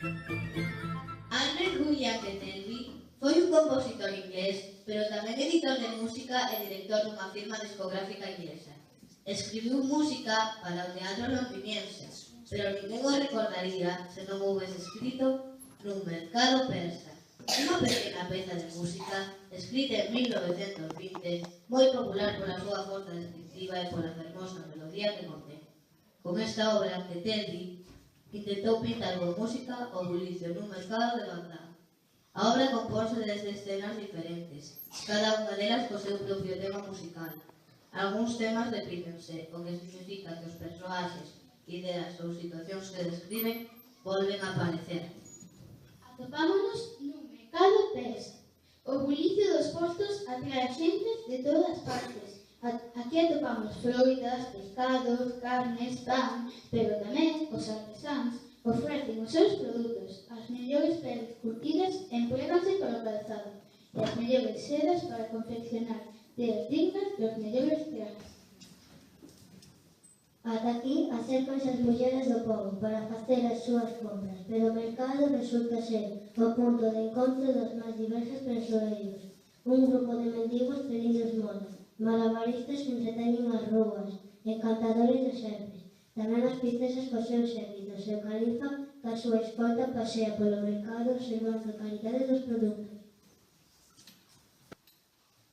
Albert William Ketelby foi un compositor inglés, pero tamén editor de música e director dunha firma discográfica inglesa. Escribiu música para o teatro londiniense, pero ninguén o recordaría se non houvese escrito nun mercado persa. Unha pequena peza de música, escrita en 1920, moi popular pola súa forza descriptiva e pola fermosa melodía que contén. Con esta obra, Ketelby intentou pintar con música o bulicio nun mercado de Bagdad. A obra compónse desde escenas diferentes, cada unha delas co seu propio tema musical. Algúns temas repítense, o que significa que os persoaxes, ideas ou situacións que describen volven a aparecer. Atopámonos nun mercado persa. O bulicio dos postos atrae a xente de todas partes. Aquí atopamos froitas, pescados, carnes, pan, pero tamén os artesáns ofrecen os seus produtos. As mellores peles curtidas empréganse para o calzado e as mellores sedas para confeccionar teas dignas dos mellores trajes. Ata aquí acércanse as mulleres do pobo para facer as súas compras, pero o mercado resulta ser o punto de encontro dos máis diversos persoeiros. Un grupo de mendigos pedindo monos, malabaristas que entreteñen as rúas, encantadores de serpes, tamén as princesas cos seus séquitos e o califa que a súa escolta pasea polo mercado observando a calidade dos produtos.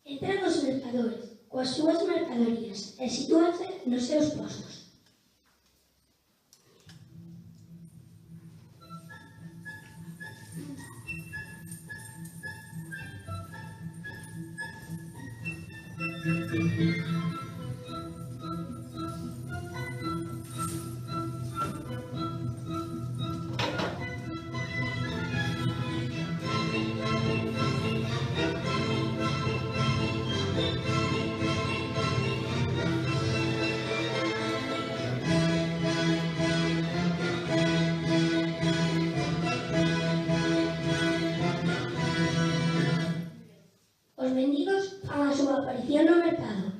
Entran os mercadores coas súas mercadorías e sitúanse nos seus postos. Os mendigos fan a súa aparición no mercado.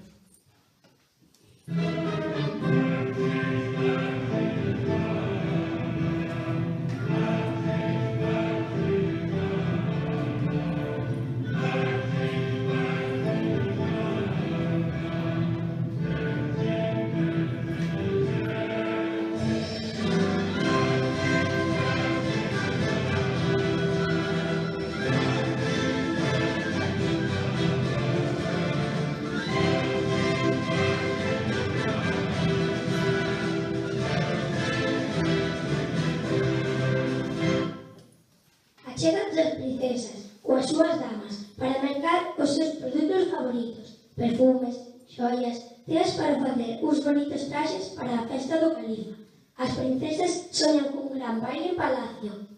Chegan tres princesas coas súas damas para mercar os seus produtos favoritos, perfumes, xoias, teas para facer uns bonitos traxes para a festa do califa. As princesas soñan cun gran baile en palacio.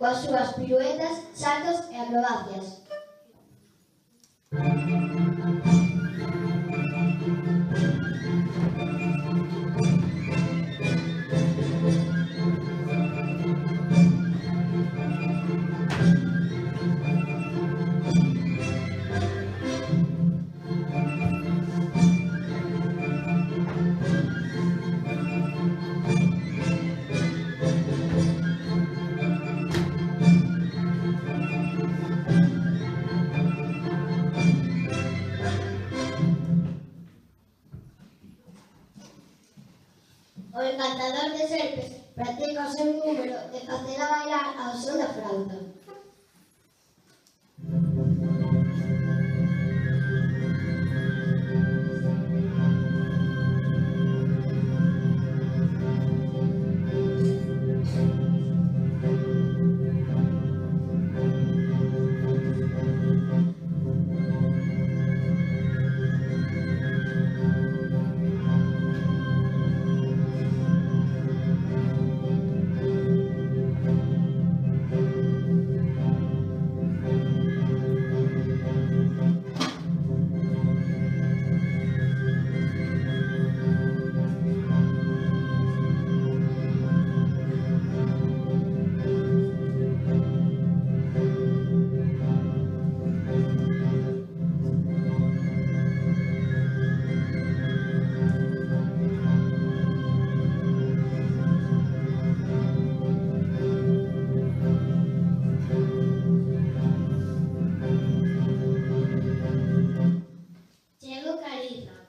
coas súas piruetas, saltos e acrobacias. O encantador de serpes practica o seu número de facer a bailar ao son da flauta.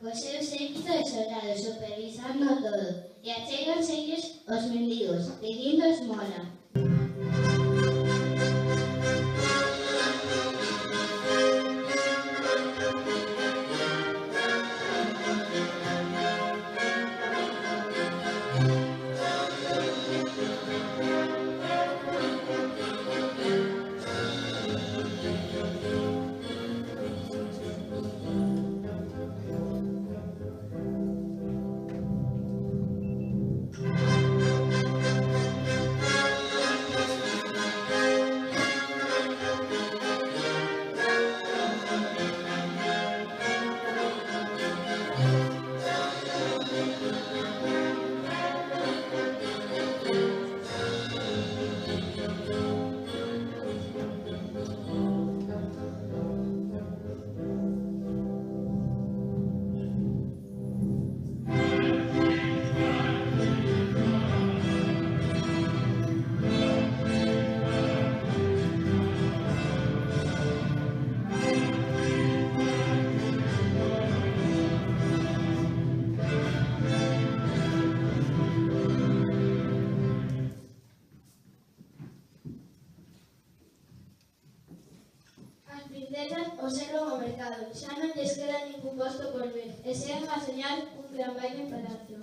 Cos seus séquito de soldados supervisando todo e achéganselles os mendigos pedindo esmola. Princesas observan o mercado, xa non lles queda ningún posto por ver, e seguen a soñar un gran baile en palacio.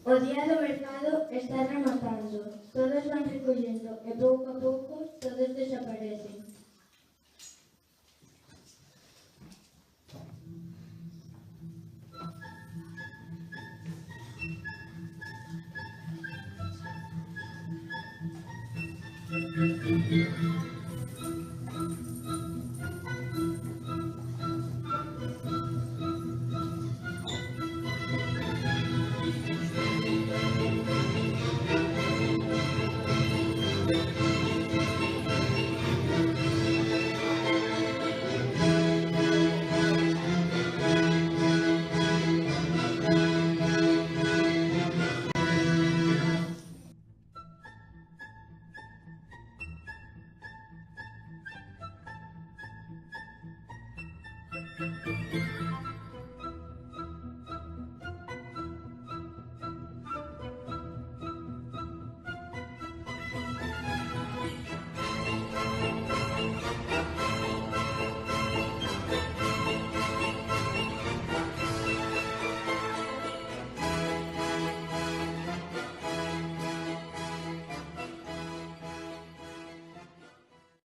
O día do mercado está rematando, todos van recollendo e pouco a pouco todos desaparecen.